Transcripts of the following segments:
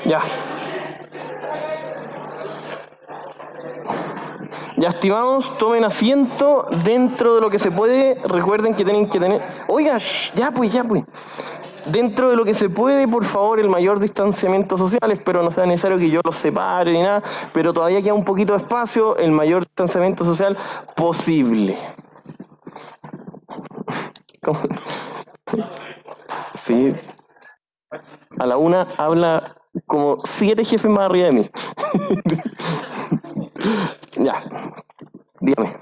Ya. Ya, estimados, tomen asiento dentro de lo que se puede. Recuerden que tienen que tener... Oiga, ya pues, ya pues. Dentro de lo que se puede, por favor, el mayor distanciamiento social. Espero no sea necesario que yo los separe ni nada, pero todavía queda un poquito de espacio, el mayor distanciamiento social posible. ¿Cómo? Sí. A la una habla como 7 jefes más arriba de mí. Ya, dígame.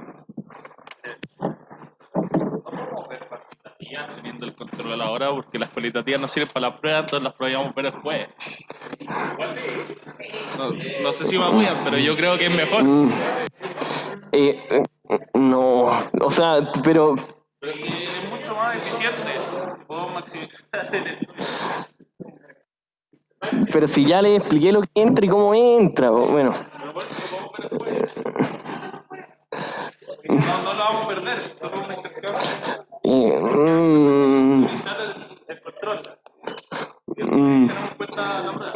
Teniendo el control a la hora, porque las cualitativas no sirven para la prueba, entonces las pruebas vamos a ver después. No sé si me apoyan, pero yo creo que es mejor. No, o sea, pero... Pero que es mucho más eficiente. Puedo maximizar el... Pero si ya le expliqué lo que entra y cómo entra, bueno. Pero por eso lo podemos ver después. No lo vamos a perder, solo una intercambio. Utilizar el control. Tenemos en cuenta la prueba.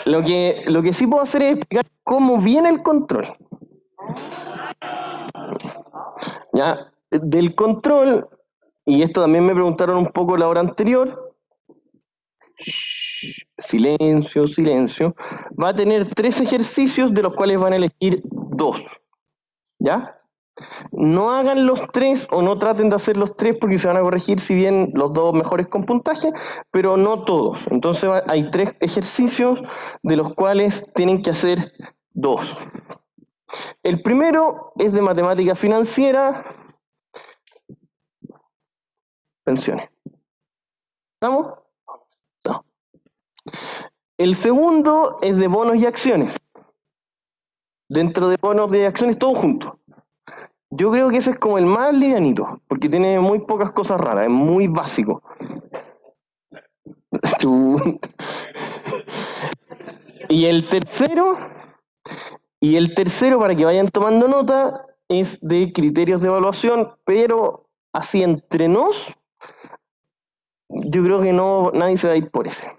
Lo que sí puedo hacer es explicar cómo viene el control. Ya, del control, y esto también me preguntaron un poco la hora anterior. Silencio, silencio. Va a tener 3 ejercicios de los cuales van a elegir 2. ¿Ya? No hagan los 3 o no traten de hacer los 3 porque se van a corregir si bien los 2 mejores con puntaje, pero no todos. Entonces hay 3 ejercicios de los cuales tienen que hacer 2. El primero es de matemática financiera, pensiones. ¿Estamos? No. El segundo es de bonos y acciones. Dentro de bonos y acciones, todo junto. Yo creo que ese es como el más livianito, porque tiene muy pocas cosas raras, es muy básico. Y el tercero, para que vayan tomando nota, es de criterios de evaluación, pero así entre nos, yo creo que no, nadie se va a ir por ese.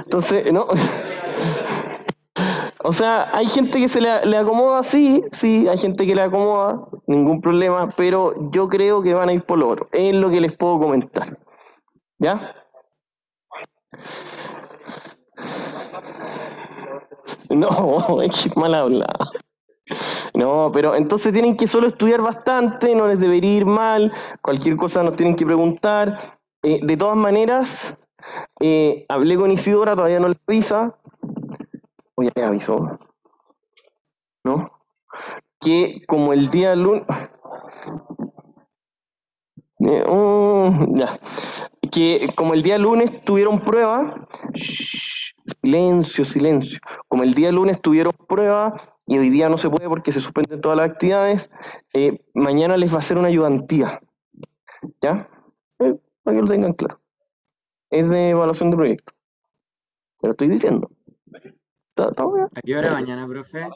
Entonces, no. O sea, hay gente que se le acomoda, sí, hay gente que le acomoda, ningún problema, pero yo creo que van a ir por lo otro. Es lo que les puedo comentar. ¿Ya? No, es que es mal hablado. No, pero entonces tienen que solo estudiar bastante, no les debería ir mal, cualquier cosa nos tienen que preguntar. De todas maneras, hablé con Isidora, todavía no le avisa, o ya le avisó, ¿no? Que como el día lunes... ya. Que como el día lunes tuvieron prueba, silencio, silencio. Como el día lunes tuvieron prueba y hoy día no se puede porque se suspenden todas las actividades, mañana les va a hacer una ayudantía. ¿Ya? Para que lo tengan claro. Es de evaluación de proyecto. Te lo estoy diciendo. ¿Está bien? ¿A qué hora mañana, profe?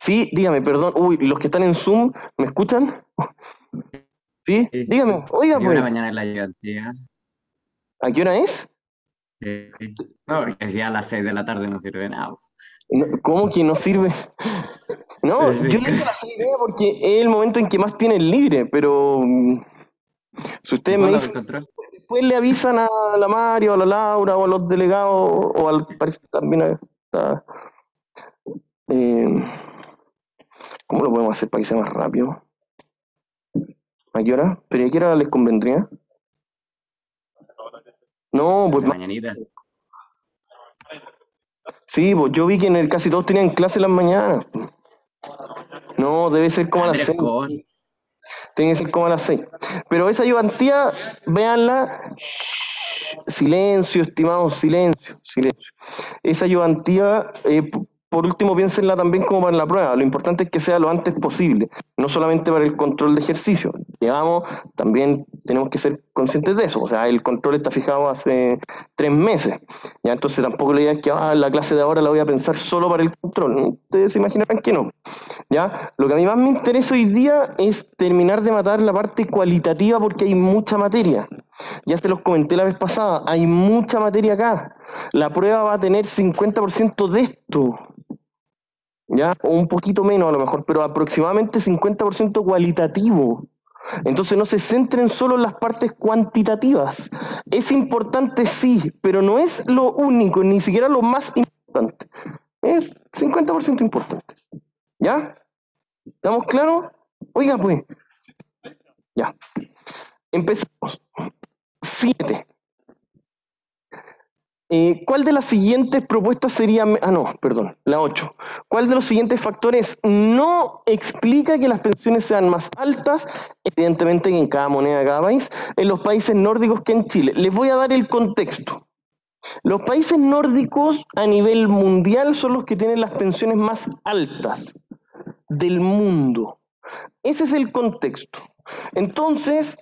Sí, dígame, perdón. Uy, los que están en Zoom, ¿me escuchan? ¿Sí? Dígame. Oiga, ¿A qué hora pues, mañana es la ayudantía? ¿a qué hora es? No, porque si a las 6 de la tarde no sirve nada. ¿Cómo que no sirve? No, yo le digo la idea porque es el momento en que más tienen libre, pero si ustedes me ¿Cuándo dicen, el control? después le avisan a la Mario, a la Laura o a los delegados, o al parece también está, eh, ¿cómo lo podemos hacer para que sea más rápido? ¿A qué hora? ¿Pero a qué hora les convendría? No, pues La mañanita. sí, pues yo vi que casi todos tenían clase en las mañanas. No, debe ser como a las 6. Tiene que ser como a las 6. Pero esa ayudantía, véanla. Silencio, estimados, silencio, silencio. Esa ayudantía, por último, piénsenla también como para la prueba. Lo importante es que sea lo antes posible, no solamente para el control de ejercicio. Digamos, también tenemos que ser conscientes de eso. O sea, el control está fijado hace 3 meses. Ya, entonces tampoco la idea es que la clase de ahora la voy a pensar solo para el control. Ustedes se imaginarán que no. ¿Ya? Lo que a mí más me interesa hoy día es terminar de matar la parte cualitativa porque hay mucha materia. Ya se los comenté la vez pasada, hay mucha materia acá. La prueba va a tener 50% de esto, ¿ya? O un poquito menos a lo mejor, pero aproximadamente 50% cualitativo. Entonces no se centren solo en las partes cuantitativas. Es importante, sí, pero no es lo único, ni siquiera lo más importante. Es 50% importante. ¿Ya? ¿Estamos claros? Oiga, pues, ya. Empezamos. 7. ¿Cuál de las siguientes propuestas sería... no, perdón, la 8. ¿Cuál de los siguientes factores no explica que las pensiones sean más altas, evidentemente que en cada moneda de cada país, en los países nórdicos que en Chile? Les voy a dar el contexto. Los países nórdicos a nivel mundial son los que tienen las pensiones más altas del mundo. Ese es el contexto. Entonces,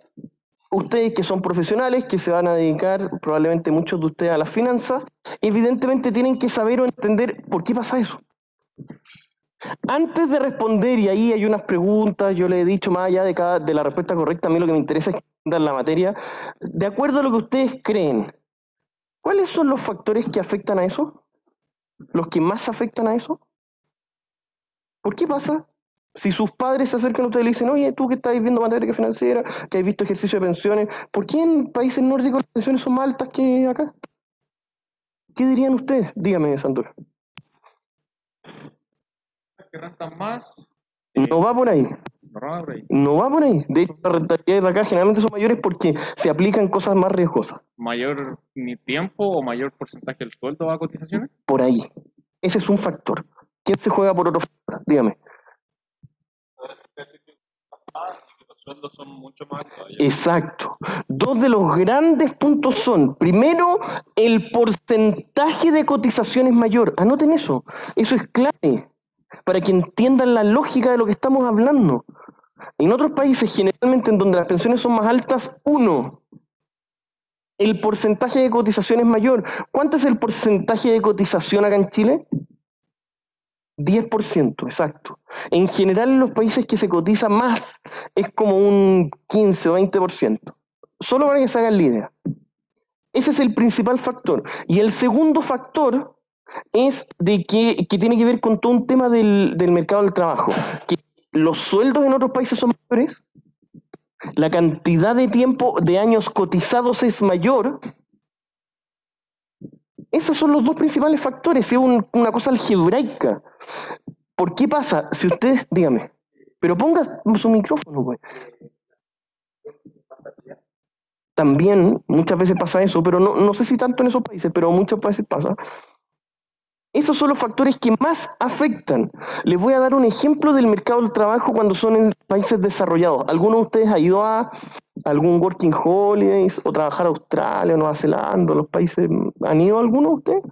ustedes que son profesionales, que se van a dedicar, probablemente muchos de ustedes, a las finanzas, evidentemente tienen que saber o entender por qué pasa eso. Antes de responder, y ahí hay unas preguntas, yo le he dicho más allá de la respuesta correcta, a mí lo que me interesa es dar la materia, de acuerdo a lo que ustedes creen, ¿cuáles son los factores que afectan a eso? ¿Los que más afectan a eso? ¿Por qué pasa? Si sus padres se acercan a ustedes y le dicen, oye, tú que estás viendo materia financiera, que has visto ejercicio de pensiones, ¿por qué en países nórdicos las pensiones son más altas que acá? ¿Qué dirían ustedes? Dígame, Sandor. Que rentan más. No va por ahí. No va por ahí. No va por ahí. De hecho, las rentabilidades de acá generalmente son mayores porque se aplican cosas más riesgosas. ¿Mayor ni tiempo o mayor porcentaje del sueldo a cotizaciones? Por ahí. Ese es un factor. ¿Quién se juega por otro factor? Dígame. Los sueldos son mucho más altos. Exacto. Dos de los grandes puntos son, primero, el porcentaje de cotizaciones mayor. Anoten eso. Eso es clave para que entiendan la lógica de lo que estamos hablando. En otros países, generalmente en donde las pensiones son más altas, el porcentaje de cotización es mayor. ¿Cuánto es el porcentaje de cotización acá en Chile? 10%, exacto. En general, en los países que se cotiza más, es como un 15 o 20%. Solo para que se hagan la idea. Ese es el principal factor. Y el segundo factor es de que tiene que ver con todo un tema del mercado del trabajo. Que los sueldos en otros países son mayores, la cantidad de tiempo de años cotizados es mayor. Esos son los dos principales factores, es una cosa algebraica. ¿Por qué pasa? Si ustedes, dígame, pero ponga su micrófono, güey. También muchas veces pasa eso, pero no sé si tanto en esos países, pero muchas veces pasa. Esos son los factores que más afectan. Les voy a dar un ejemplo del mercado del trabajo cuando son en países desarrollados. ¿Alguno de ustedes ha ido a algún Working Holidays o trabajar a Australia, Nueva Zelanda, los países? ¿Han ido alguno de ustedes?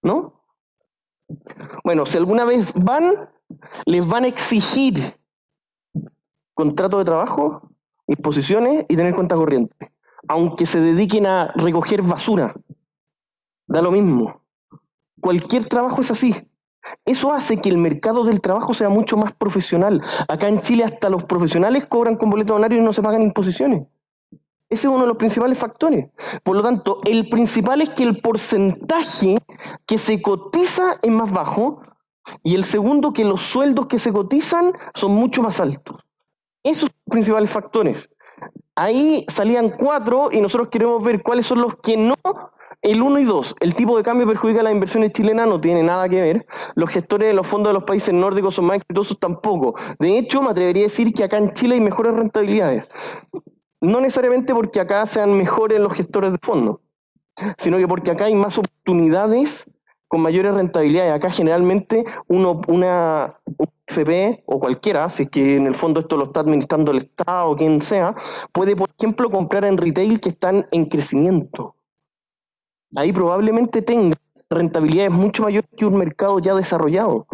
¿No? Bueno, si alguna vez van, les van a exigir contrato de trabajo, disposiciones y tener cuenta corriente. Aunque se dediquen a recoger basura. Da lo mismo. Cualquier trabajo es así. Eso hace que el mercado del trabajo sea mucho más profesional. Acá en Chile hasta los profesionales cobran con boleto horario y no se pagan imposiciones. Ese es uno de los principales factores. Por lo tanto, el principal es que el porcentaje que se cotiza es más bajo y el segundo que los sueldos que se cotizan son mucho más altos. Esos son los principales factores. Ahí salían 4 y nosotros queremos ver cuáles son los que no. El 1 y 2, el tipo de cambio perjudica a las inversiones chilenas, no tiene nada que ver. Los gestores de los fondos de los países nórdicos son más exitosos tampoco. De hecho, me atrevería a decir que acá en Chile hay mejores rentabilidades. No necesariamente porque acá sean mejores los gestores de fondos, sino que porque acá hay más oportunidades con mayores rentabilidades. Acá generalmente una FP o cualquiera, si es que en el fondo esto lo está administrando el Estado o quien sea, puede, por ejemplo, comprar en retail que están en crecimiento. Ahí probablemente tenga rentabilidades mucho mayores que un mercado ya desarrollado.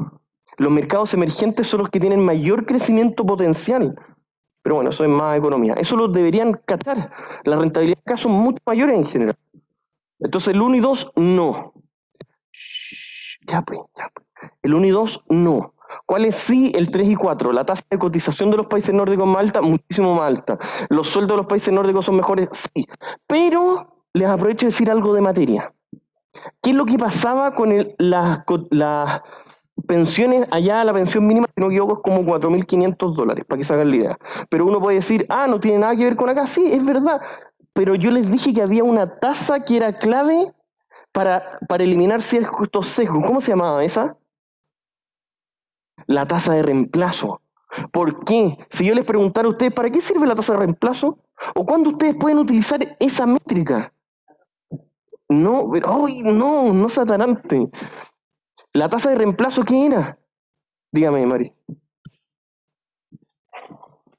Los mercados emergentes son los que tienen mayor crecimiento potencial. Pero bueno, eso es más economía. Eso lo deberían cachar. Las rentabilidades acá son mucho mayores en general. Entonces el 1 y 2, no. Ya pues. El 1 y 2, no. ¿Cuál es sí? El 3 y 4. La tasa de cotización de los países nórdicos más alta, muchísimo más alta. Los sueldos de los países nórdicos son mejores, sí. Pero les aprovecho de decir algo de materia. ¿Qué es lo que pasaba con las pensiones? Allá la pensión mínima, si no me equivoco, es como $4.500, para que se hagan la idea. Pero uno puede decir, no tiene nada que ver con acá. Sí, es verdad. Pero yo les dije que había una tasa que era clave para eliminar ciertos sesgos. ¿Cómo se llamaba esa? La tasa de reemplazo. ¿Por qué? Si yo les preguntara a ustedes, ¿para qué sirve la tasa de reemplazo? ¿O cuándo ustedes pueden utilizar esa métrica? No, pero, ¡ay, no se atarante! ¿La tasa de reemplazo qué era? Dígame, Mari.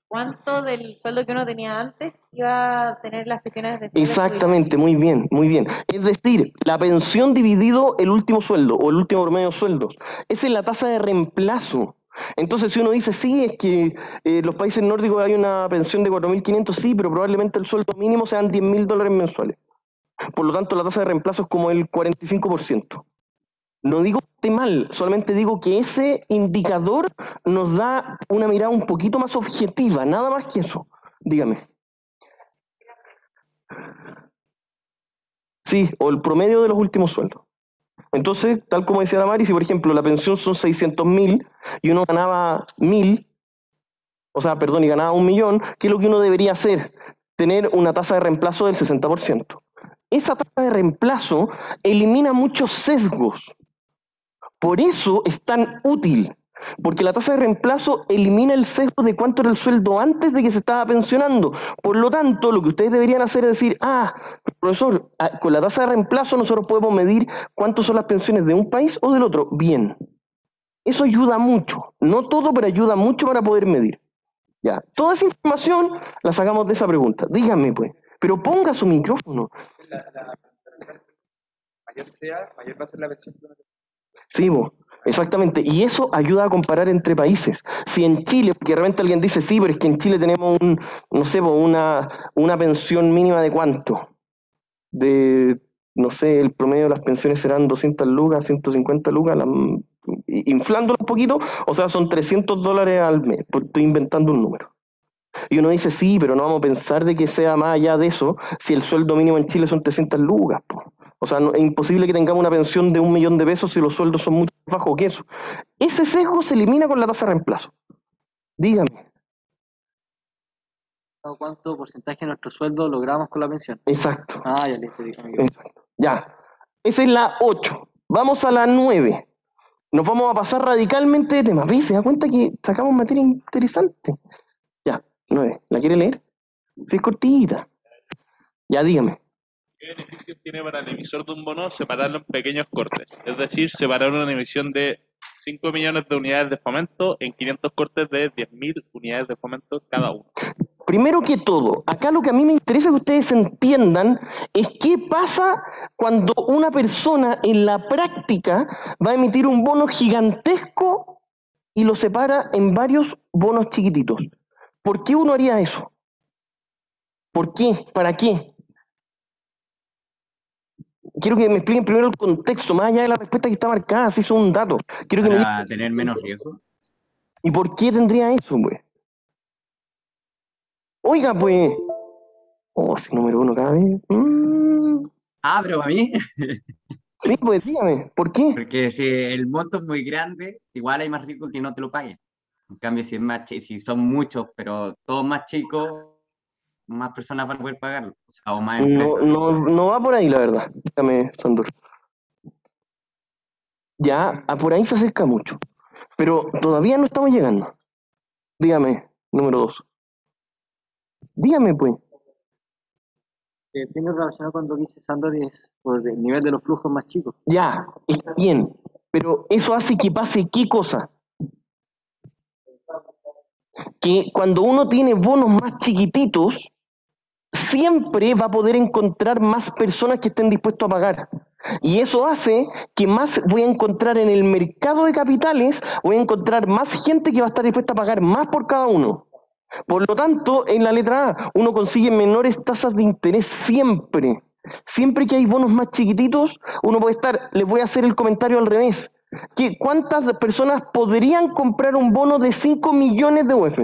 ¿Cuánto del sueldo que uno tenía antes iba a tener las pensiones de Exactamente, muy bien, muy bien. Es decir, la pensión dividido el último sueldo o el último promedio de sueldos. Esa es la tasa de reemplazo. Entonces, si uno dice, sí, es que en los países nórdicos hay una pensión de 4.500, sí, pero probablemente el sueldo mínimo sean $10.000 mensuales. Por lo tanto, la tasa de reemplazo es como el 45%. No digo que esté mal, solamente digo que ese indicador nos da una mirada un poquito más objetiva, nada más que eso. Dígame. Sí, o el promedio de los últimos sueldos. Entonces, tal como decía la Mari, si por ejemplo la pensión son 600.000 y uno ganaba 1.000, y ganaba 1.000.000, ¿qué es lo que uno debería hacer? Tener una tasa de reemplazo del 60%. Esa tasa de reemplazo elimina muchos sesgos. Por eso es tan útil, porque la tasa de reemplazo elimina el sesgo de cuánto era el sueldo antes de que se estaba pensionando. Por lo tanto, lo que ustedes deberían hacer es decir, profesor, con la tasa de reemplazo nosotros podemos medir cuántas son las pensiones de un país o del otro. Bien, eso ayuda mucho, no todo, pero ayuda mucho para poder medir. Ya, toda esa información la sacamos de esa pregunta. Díganme, pues, pero ponga su micrófono. Mayor sea, mayor va a ser la pensión. Sí, exactamente. Y eso ayuda a comparar entre países. Si en Chile, porque de repente alguien dice, sí, pero es que en Chile tenemos una pensión mínima de ¿cuánto? El promedio de las pensiones serán 200 lucas, 150 lucas, inflándolo un poquito, o sea, son $300 al mes. Estoy inventando un número. Y uno dice, sí, pero no vamos a pensar de que sea más allá de eso, si el sueldo mínimo en Chile son 300 lucas, po. O sea, es imposible que tengamos una pensión de $1.000.000 si los sueldos son mucho más bajos que eso. Ese sesgo se elimina con la tasa de reemplazo. Dígame. ¿Cuánto porcentaje de nuestro sueldo logramos con la pensión? Exacto. Ya listo, dígame. Exacto. Ya. Esa es la 8. Vamos a la 9. Nos vamos a pasar radicalmente de tema. ¿Ves? ¿Se da cuenta que sacamos materia interesante? Ya, 9. ¿La quiere leer? Sí, es cortita. Ya, dígame. ¿Qué beneficios tiene para el emisor de un bono separarlo en pequeños cortes? Es decir, separar una emisión de 5 millones de unidades de fomento en 500 cortes de 10.000 unidades de fomento cada uno. Primero que todo, acá lo que a mí me interesa que ustedes entiendan es qué pasa cuando una persona en la práctica va a emitir un bono gigantesco y lo separa en varios bonos chiquititos. ¿Por qué uno haría eso? ¿Por qué? ¿Para qué? Quiero que me expliquen primero el contexto, más allá de la respuesta que está marcada, si son un dato. Quiero que Para tener menos riesgo. ¿Y por qué tendría eso, pues? Oiga, pues. Si número 1 cada vez. Pero para mí. Sí, pues dígame, ¿por qué? Porque si el monto es muy grande, igual hay más ricos que no te lo paguen. En cambio, si son muchos, pero todos más chicos, más personas van a poder pagarlo. O más empresas. No va por ahí, la verdad. Dígame, Sandor. Ya, por ahí se acerca mucho. Pero todavía no estamos llegando. Dígame, número 2. Dígame, pues. Tiene relacionado con lo que dice Sandor, es por el nivel de los flujos más chicos. Ya, está bien. Pero eso hace que pase ¿qué cosa? Que cuando uno tiene bonos más chiquititos, siempre va a poder encontrar más personas que estén dispuestas a pagar. Y eso hace que más voy a encontrar en el mercado de capitales, voy a encontrar más gente que va a estar dispuesta a pagar más por cada uno. Por lo tanto, en la letra A, uno consigue menores tasas de interés siempre. Siempre que hay bonos más chiquititos, uno puede estar, les voy a hacer el comentario al revés. ¿Cuántas personas podrían comprar un bono de 5 millones de UF?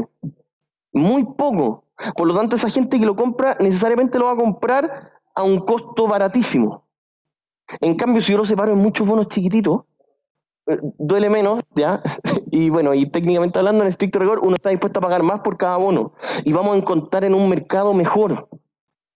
Muy poco. Por lo tanto, esa gente que lo compra necesariamente lo va a comprar a un costo baratísimo. En cambio, si yo lo separo en muchos bonos chiquititos, duele menos, ¿ya? Y bueno, y técnicamente hablando, en estricto rigor, uno está dispuesto a pagar más por cada bono. Y vamos a encontrar en un mercado mejor.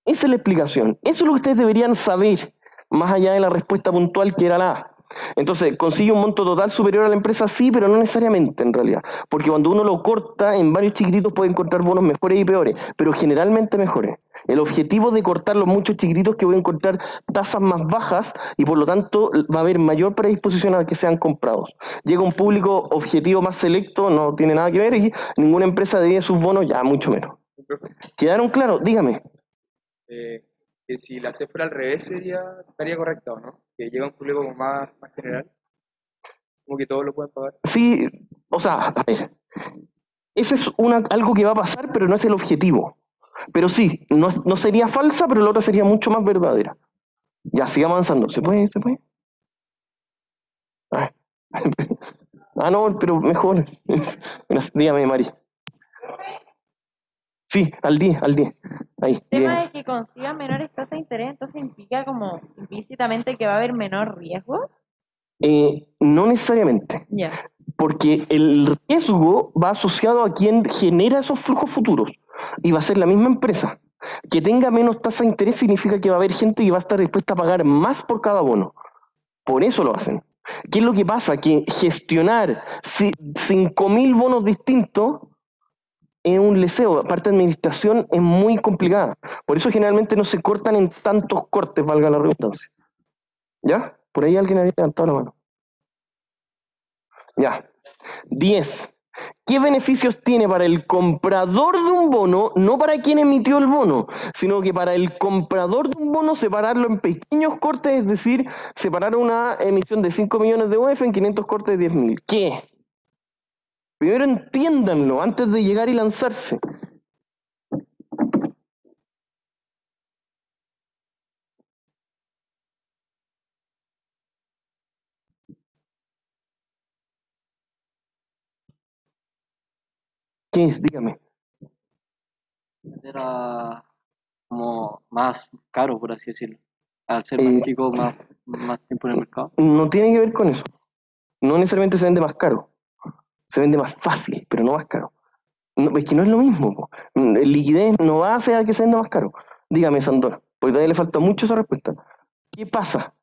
Esa es la explicación. Eso es lo que ustedes deberían saber, más allá de la respuesta puntual que era la A. Entonces, ¿consigue un monto total superior a la empresa? Sí, pero no necesariamente en realidad. Porque cuando uno lo corta en varios chiquititos puede encontrar bonos mejores y peores, pero generalmente mejores. El objetivo de cortar los muchos chiquititos es que voy a encontrar tasas más bajas y por lo tanto va a haber mayor predisposición a que sean comprados. Llega un público objetivo más selecto, no tiene nada que ver, y ninguna empresa divide sus bonos, ya mucho menos. ¿Quedaron claros? Dígame. Que si la C fuera al revés estaría correcto, ¿o no? Que llega un público como más general, como que todos lo pueden pagar. Sí, o sea, a ver, eso es algo que va a pasar, pero no es el objetivo. Pero sí, no sería falsa, pero la otra sería mucho más verdadera. Ya, sigamos avanzando. ¿Se puede? ¿Se puede? Ah, no, pero mejor. Dígame, Mari. Sí, al 10, al 10. Ahí, El tema 10. de que consiga menores tasas de interés, entonces implica como implícitamente que va a haber menor riesgo. No necesariamente, Ya. porque el riesgo va asociado a quien genera esos flujos futuros y va a ser la misma empresa. Que tenga menos tasa de interés significa que va a haber gente que va a estar dispuesta a pagar más por cada bono. Por eso lo hacen. ¿Qué es lo que pasa? Que gestionar 5.000 bonos distintos es un leseo. Aparte de administración es muy complicada. Por eso generalmente no se cortan en tantos cortes, valga la redundancia. ¿Ya? Por ahí alguien había levantado la mano. Ya. 10. ¿Qué beneficios tiene para el comprador de un bono, no para quien emitió el bono, sino que para el comprador de un bono separarlo en pequeños cortes, es decir, separar una emisión de 5 millones de UF en 500 cortes de 10.000? ¿Qué? Primero entiéndanlo antes de llegar y lanzarse. ¿Qué es? Dígame. Era como más caro, por así decirlo. Al ser más chico, más tiempo en el mercado. No tiene que ver con eso. No necesariamente se vende más caro. Se vende más fácil, pero no más caro. No, es que no es lo mismo. Po. Liquidez no va a hacer que se venda más caro. Dígame, Sandor, porque todavía le falta mucho esa respuesta. ¿Qué pasa?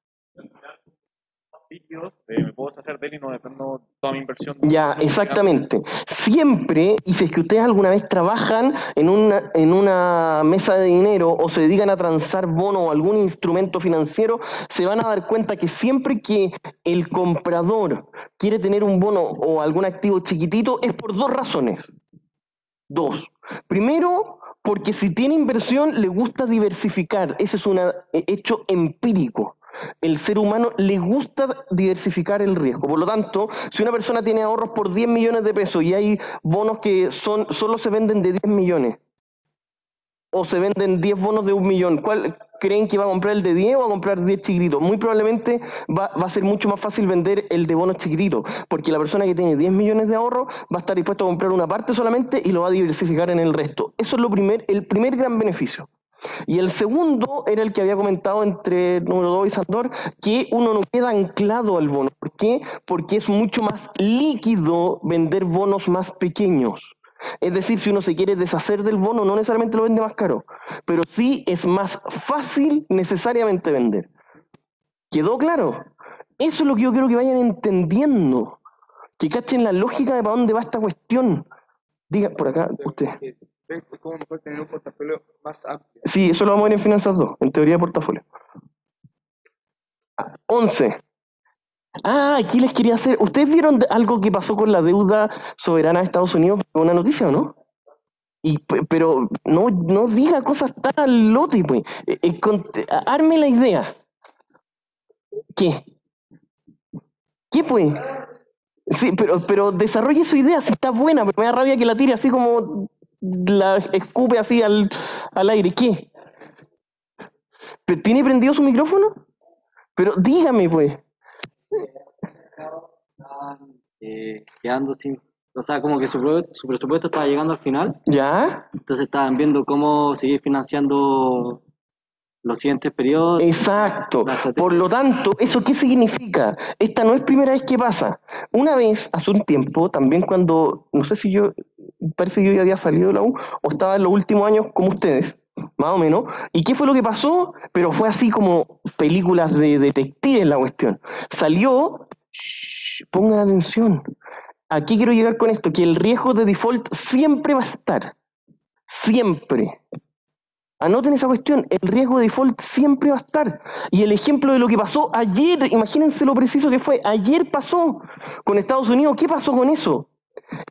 Me puedo hacer de él y no dependo de toda mi inversión. Ya, exactamente. Siempre, y si es que ustedes alguna vez trabajan en una mesa de dinero o se dedican a transar bono o algún instrumento financiero, se van a dar cuenta que siempre que el comprador quiere tener un bono o algún activo chiquitito es por dos razones. Dos. Primero, porque si tiene inversión le gusta diversificar. Ese es un hecho empírico. El ser humano le gusta diversificar el riesgo. Por lo tanto, si una persona tiene ahorros por 10 millones de pesos y hay bonos que solo se venden de 10 millones, o se venden 10 bonos de 1 millón, ¿cuál creen que va a comprar, el de 10 o va a comprar 10 chiquititos? Muy probablemente va a ser mucho más fácil vender el de bonos chiquititos, porque la persona que tiene 10 millones de ahorros va a estar dispuesta a comprar una parte solamente y lo va a diversificar en el resto. Eso es el primer gran beneficio. Y el segundo era el que había comentado entre número 2 y Sandor, que uno no queda anclado al bono. ¿Por qué? Porque es mucho más líquido vender bonos más pequeños. Es decir, si uno se quiere deshacer del bono, no necesariamente lo vende más caro, pero sí es más fácil necesariamente vender. ¿Quedó claro? Eso es lo que yo quiero que vayan entendiendo, que cachen la lógica de para dónde va esta cuestión. Diga, por acá, usted. Es como mejor tener un portafolio más amplio. Sí, eso lo vamos a ver en Finanzas 2, en teoría de portafolio. 11. Ah, aquí les quería hacer. ¿Ustedes vieron algo que pasó con la deuda soberana de Estados Unidos? Una noticia, ¿o no? Pero no diga cosas tan al lote, pues. Arme la idea. ¿Qué? ¿Qué, pues? Sí, pero desarrolle su idea, si está buena, pero me da rabia que la tire así como la escupe así al aire. ¿Qué? ¿Tiene prendido su micrófono? Pero dígame, pues. quedando sin, o sea, como que su presupuesto estaba llegando al final, ¿Ya? entonces estaban viendo cómo seguir financiando los siguientes periodos, Exacto. la estrategia. Por lo tanto, ¿eso qué significa? Esta no es primera vez que pasa. Una vez, hace un tiempo, también cuando, no sé si yo, parece que yo ya había salido de la U, o estaba en los últimos años como ustedes, más o menos. ¿Y qué fue lo que pasó? Pero fue así como películas de detectives la cuestión. Salió, pongan atención. ¿A qué quiero llegar con esto? Que el riesgo de default siempre va a estar. Siempre. Anoten esa cuestión, el riesgo de default siempre va a estar. Y el ejemplo de lo que pasó ayer, imagínense lo preciso que fue, ayer pasó con Estados Unidos. ¿Qué pasó con eso?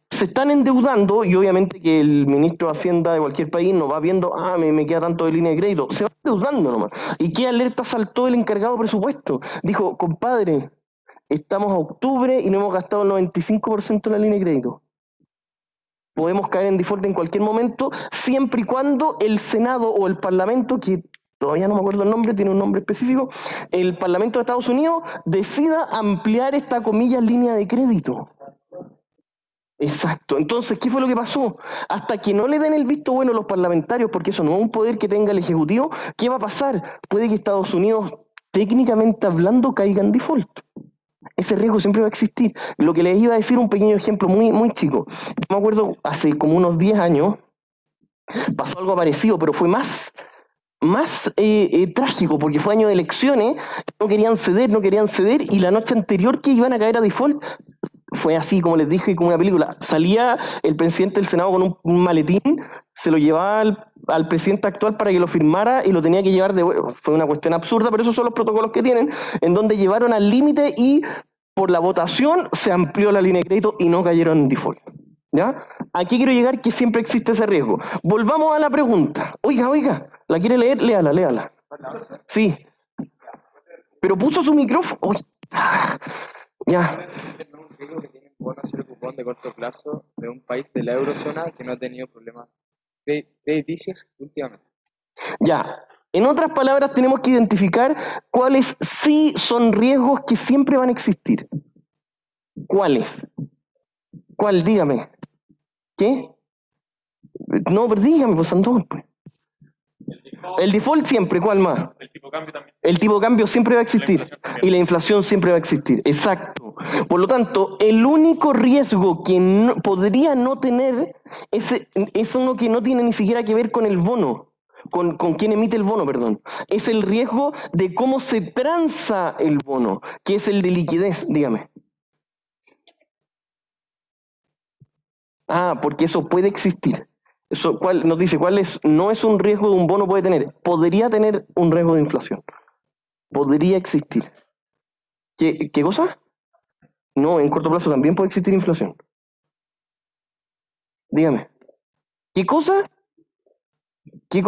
Se están endeudando y obviamente que el ministro de Hacienda de cualquier país no va viendo, me queda tanto de línea de crédito, se va endeudando nomás. ¿Y qué alerta saltó el encargado de presupuesto? Dijo, compadre, estamos a octubre y no hemos gastado el 95% de la línea de crédito. Podemos caer en default en cualquier momento, siempre y cuando el Senado o el Parlamento, que todavía no me acuerdo el nombre, tiene un nombre específico, el Parlamento de Estados Unidos decida ampliar esta comillas línea de crédito. Exacto. Entonces, ¿qué fue lo que pasó? Hasta que no le den el visto bueno a los parlamentarios, porque eso no es un poder que tenga el Ejecutivo, ¿qué va a pasar? Puede que Estados Unidos, técnicamente hablando, caiga en default. Ese riesgo siempre va a existir. Lo que les iba a decir, un pequeño ejemplo muy, muy chico. Yo me acuerdo, hace como unos 10 años, pasó algo parecido, pero fue más trágico, porque fue año de elecciones, no querían ceder, y la noche anterior que iban a caer a default, fue así, como les dije, como una película. Salía el presidente del Senado con un maletín, se lo llevaba al presidente actual para que lo firmara y lo tenía que llevar de vuelta. Fue una cuestión absurda, pero esos son los protocolos que tienen, en donde llevaron al límite y por la votación se amplió la línea de crédito y no cayeron en default. ¿Ya? Aquí quiero llegar que siempre existe ese riesgo. Volvamos a la pregunta. Oiga, ¿la quiere leer? Léala. Sí. Pero puso su micrófono. Uy. Ya. No un riesgo que tiene un bono cero cupón de corto plazo de un país de la eurozona que no ha tenido problemas crediticios últimamente. Ya. En otras palabras, tenemos que identificar cuáles sí son riesgos que siempre van a existir. ¿Cuáles? ¿Cuál? Dígame. ¿Qué? No, pero dígame, pues, Andón, pues. El default siempre, ¿cuál más? El tipo de cambio también. El tipo de cambio siempre va a existir. Y la inflación siempre va a existir. Exacto. Por lo tanto, el único riesgo que podría no tener es uno que no tiene ni siquiera que ver con el bono. Con quien emite el bono, perdón. Es el riesgo de cómo se transa el bono, que es el de liquidez, dígame. Porque eso puede existir. Eso, nos dice no es un riesgo de un bono puede tener. Podría tener un riesgo de inflación. Podría existir. ¿Qué cosa? No, en corto plazo también puede existir inflación. Dígame. ¿Qué cosa?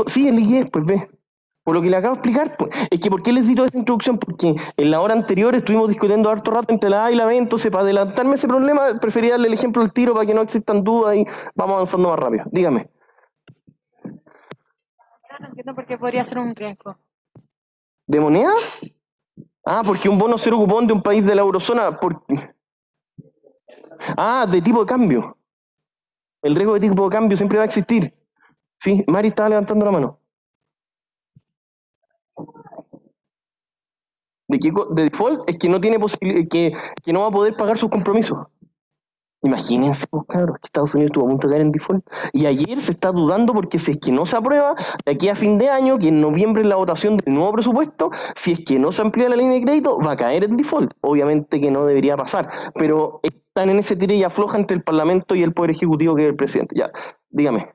Sí, el liquidez, pues ve. Por lo que le acabo de explicar, pues, es que ¿por qué les di toda esa introducción? Porque en la hora anterior estuvimos discutiendo harto rato entre la A y la B, entonces para adelantarme ese problema, prefería darle el ejemplo del tiro para que no existan dudas y vamos avanzando más rápido. Dígame. No entiendo por qué podría ser un riesgo. ¿De moneda? Porque un bono cero cupón de un país de la eurozona. De tipo de cambio. El riesgo de tipo de cambio siempre va a existir. Sí, Mari estaba levantando la mano. ¿De default? Es que no tiene que no va a poder pagar sus compromisos. Imagínense, pues, cabros, que Estados Unidos estuvo a punto de caer en default. Y ayer se está dudando porque si es que no se aprueba, de aquí a fin de año, que en noviembre es la votación del nuevo presupuesto, si es que no se amplía la línea de crédito, va a caer en default. Obviamente que no debería pasar, pero están en ese tire y afloja entre el Parlamento y el Poder Ejecutivo, que es el presidente. Ya, dígame.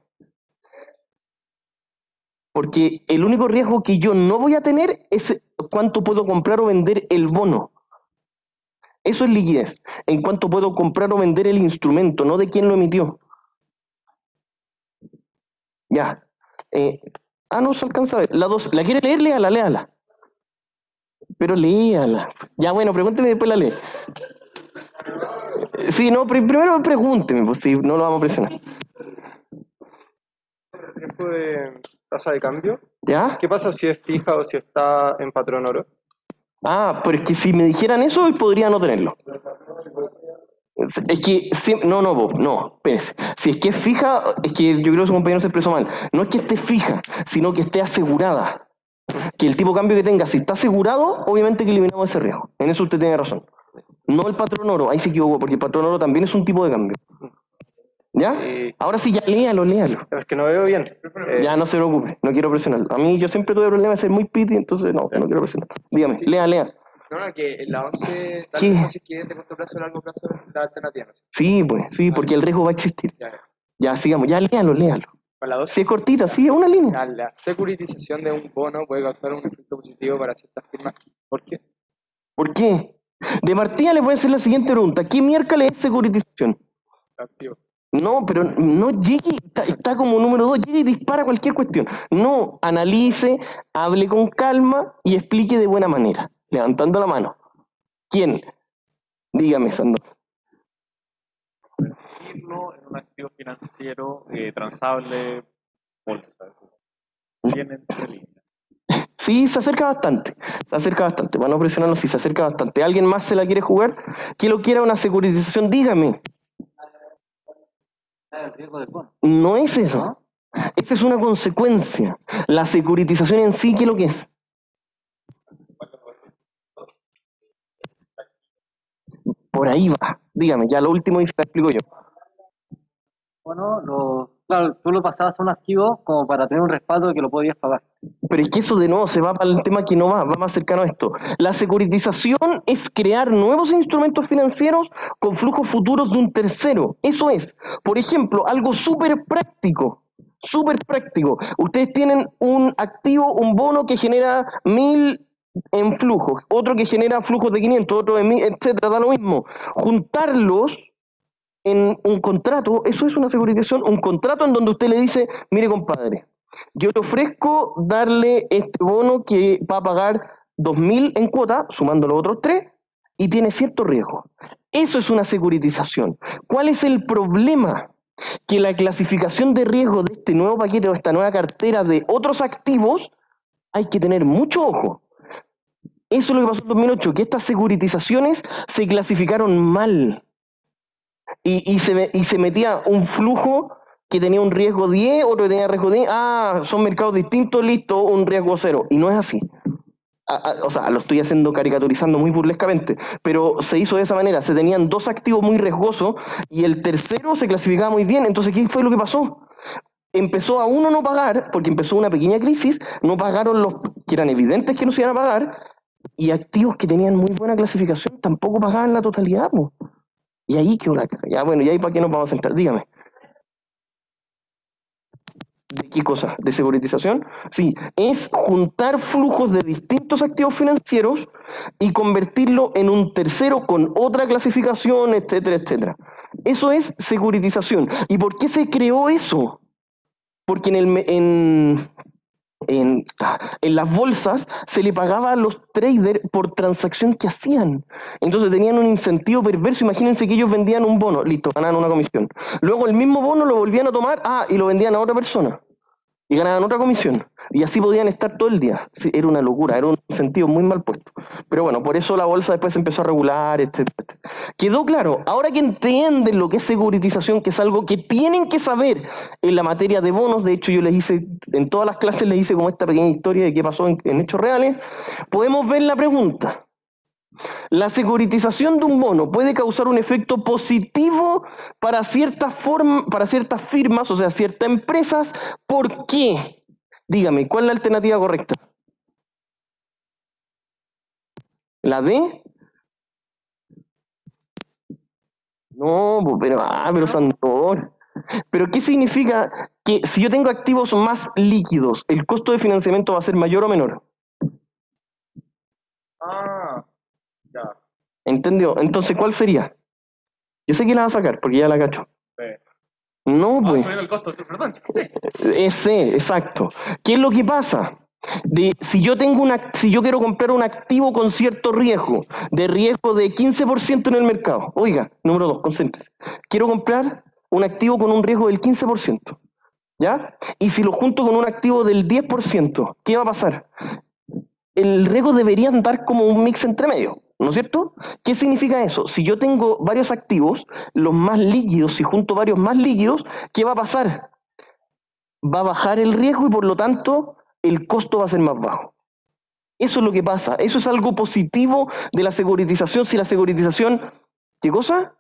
Porque el único riesgo que yo no voy a tener es cuánto puedo comprar o vender el bono. Eso es liquidez. En cuánto puedo comprar o vender el instrumento, no de quién lo emitió. Ya. No se alcanza a ver. La 2. ¿La quiere leer? Léala. Pero léala. Ya, bueno, pregúnteme y después la lee. Sí, no, primero pregúnteme, pues si no lo vamos a presionar. Riesgo de tasa de cambio. ¿Ya? ¿Qué pasa si es fija o si está en patrón oro? Pero es que si me dijeran eso, podría no tenerlo. Es que, no, espérese. Si es que es fija, es que yo creo que su compañero se expresó mal. No es que esté fija, sino que esté asegurada. Que el tipo de cambio que tenga, si está asegurado, obviamente que eliminamos ese riesgo. En eso usted tiene razón. No el patrón oro, ahí se equivocó, porque el patrón oro también es un tipo de cambio. ¿Ya? Ahora sí, ya léalo. Es que no veo bien. Ya no se preocupe, no quiero presionarlo. A mí yo siempre tuve problemas de ser muy piti, entonces no quiero presionarlo. Dígame, Sí. lea. No, que en la 11, tal ¿Qué? vez si quieres de corto plazo o largo plazo, la alternativa. ¿No? Sí, pues, sí, porque el riesgo va a existir. Ya, sigamos, ya léalo. Con la 12, Si es cortita, sí, es una línea. la securitización de un bono puede causar un efecto positivo para ciertas firmas. ¿Por qué? ¿Por qué? De partida les voy a hacer la siguiente pregunta. ¿Qué miércoles es securitización? Activo. No, pero no llegue, está como número 2, llegue y dispara cualquier cuestión. No, analice, hable con calma y explique de buena manera, levantando la mano. ¿Quién? Dígame, Sandor. Convertirlo en un activo financiero transable, bolsa. Bien entre líneas. Sí, se acerca bastante. Para no presionarlo, sí, se acerca bastante. ¿Alguien más se la quiere jugar? ¿Que lo quiera una securitización? Dígame. El riesgo del bono. No es eso. ¿No? Esa es una consecuencia. La securitización en sí, ¿qué es lo que es? Por ahí va. Dígame, ya lo último y se lo explico yo. Bueno, claro, tú lo pasabas a un activo como para tener un respaldo de que lo podías pagar. Pero es que eso de nuevo se va para el tema que no va más cercano a esto. La securitización es crear nuevos instrumentos financieros con flujos futuros de un tercero. Eso es, por ejemplo, algo súper práctico. Ustedes tienen un activo, un bono que genera 1000 en flujos, otro que genera flujos de 500, otro de 1000, etcétera, da lo mismo. Juntarlos en un contrato, eso es una securitización, un contrato en donde usted le dice, mire compadre, yo te ofrezco darle este bono que va a pagar 2000 en cuota, sumando los otros 3, y tiene cierto riesgo. Eso es una securitización. ¿Cuál es el problema? Que la clasificación de riesgo de este nuevo paquete o esta nueva cartera de otros activos, hay que tener mucho ojo. Eso es lo que pasó en 2008, que estas securitizaciones se clasificaron mal. Y se metía un flujo que tenía un riesgo 10, otro que tenía riesgo 10. Son mercados distintos, listo, un riesgo 0. Y no es así. O sea, lo estoy haciendo caricaturizando muy burlescamente, pero se hizo de esa manera. Se tenían 2 activos muy riesgosos y el tercero se clasificaba muy bien. Entonces, ¿qué fue lo que pasó? Empezó a uno no pagar, porque empezó una pequeña crisis, no pagaron los que eran evidentes que no se iban a pagar, y activos que tenían muy buena clasificación tampoco pagaban la totalidad, po. Y ahí quedó la caga. Ya, bueno, y ahí para qué nos vamos a centrar. Dígame. ¿De qué cosa? ¿De securitización? Sí, es juntar flujos de distintos activos financieros y convertirlo en un tercero con otra clasificación, etcétera, etcétera. Eso es securitización. ¿Y por qué se creó eso? Porque en las bolsas se le pagaba a los traders por transacción que hacían. Entonces tenían un incentivo perverso. Imagínense que ellos vendían un bono, listo, ganaban una comisión. Luego el mismo bono lo volvían a tomar, y lo vendían a otra persona. Y ganaban otra comisión. Y así podían estar todo el día. Sí, era una locura, era un incentivo muy mal puesto. Pero bueno, por eso la bolsa después se empezó a regular, etcétera. ¿Quedó claro? Ahora que entienden lo que es securitización, que es algo que tienen que saber en la materia de bonos, de hecho yo les hice, en todas las clases les hice como esta pequeña historia de qué pasó en hechos reales, podemos ver la pregunta. La securitización de un bono puede causar un efecto positivo para ciertas firmas, o sea, ciertas empresas. ¿Por qué? Dígame, ¿cuál es la alternativa correcta? ¿La D? No, pero Sandor. ¿Pero qué significa que si yo tengo activos más líquidos, el costo de financiamiento va a ser mayor o menor? Ya. ¿Entendió? Entonces, ¿cuál sería? Yo sé que la va a sacar, porque ya la cacho. Sí. No, pues. Subir el costo, perdón. Sí. Ese, exacto. ¿Qué es lo que pasa? Si yo quiero comprar un activo con cierto riesgo, de riesgo de 15% en el mercado. Oiga, número 2, concéntrese. Quiero comprar un activo con un riesgo del 15%. ¿Ya? Y si lo junto con un activo del 10%, ¿qué va a pasar? El riesgo debería andar como un mix entre medio. ¿no es cierto? ¿Qué significa eso? Si yo tengo varios activos, los más líquidos, si junto varios más líquidos, ¿qué va a pasar? Va a bajar el riesgo y por lo tanto el costo va a ser más bajo. Eso es lo que pasa. Eso es algo positivo de la securitización. Si la securitización, ¿qué cosa?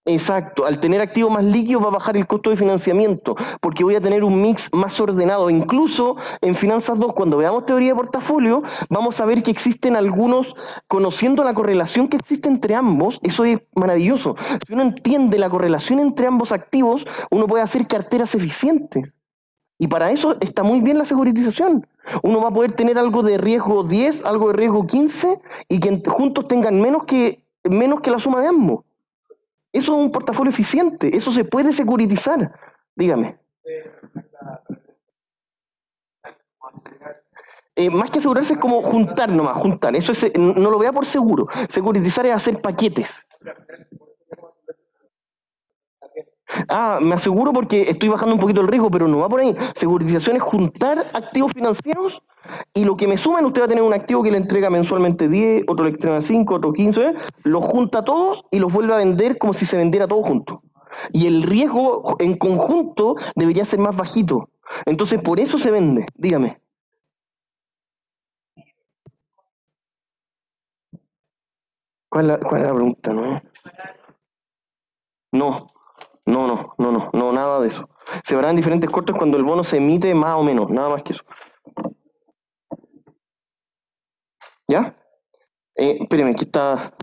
Exacto, al tener activos más líquidos va a bajar el costo de financiamiento, porque voy a tener un mix más ordenado. Incluso en Finanzas 2, cuando veamos teoría de portafolio, vamos a ver que existen algunos, conociendo la correlación que existe entre ambos, eso es maravilloso. Si uno entiende la correlación entre ambos activos, uno puede hacer carteras eficientes. Y para eso está muy bien la securitización. Uno va a poder tener algo de riesgo 10, algo de riesgo 15, y que juntos tengan menos que la suma de ambos. Eso es un portafolio eficiente, eso se puede securitizar. Dígame. Más que asegurarse es como juntar nomás, juntar. Eso es, no lo vea por seguro. Securitizar es hacer paquetes. Me aseguro porque estoy bajando un poquito el riesgo, pero no va por ahí. Securitización es juntar activos financieros y lo que me suman, usted va a tener un activo que le entrega mensualmente 10, otro le entrega 5, otro 15, los junta todos y los vuelve a vender como si se vendiera todo junto. Y el riesgo en conjunto debería ser más bajito. Entonces, por eso se vende. Dígame. ¿Cuál es la pregunta? No, nada de eso. Se verán diferentes cortes cuando el bono se emite más o menos, nada más que eso. ¿Ya? Espéreme, aquí está.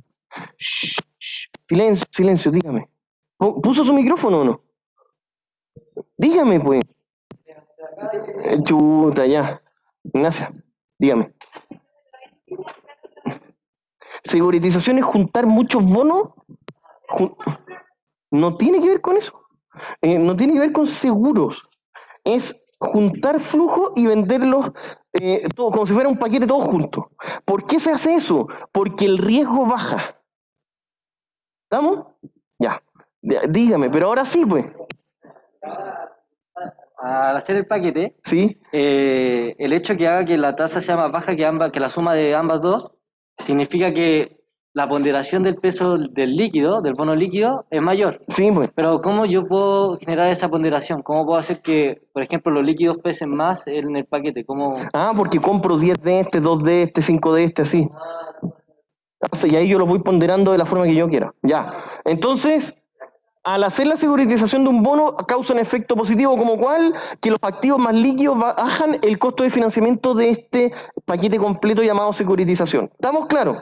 Silencio, dígame. ¿Puso su micrófono o no? Dígame, pues. Chuta, ya. Ignacia, dígame. Securitización es juntar muchos bonos. No tiene que ver con eso. No tiene que ver con seguros. Es juntar flujo y venderlos todo, como si fuera un paquete todo junto. ¿Por qué se hace eso? Porque el riesgo baja. ¿Estamos? Ya. Dígame, pero ahora sí, pues. Al hacer el paquete, ¿Sí? el hecho que haga que la tasa sea más baja que la suma de ambas dos, significa que la ponderación del peso del líquido, del bono líquido, es mayor. Sí, pues. Pero ¿cómo yo puedo generar esa ponderación? ¿Cómo puedo hacer que, por ejemplo, los líquidos pesen más en el paquete? ¿Cómo? Porque compro 10 de este, 2 de este, 5 de este, así. Y ahí yo los voy ponderando de la forma que yo quiera. Ya. Entonces, al hacer la securitización de un bono, causa un efecto positivo, como cuál, que los activos más líquidos bajan el costo de financiamiento de este paquete completo llamado securitización. ¿Estamos claros?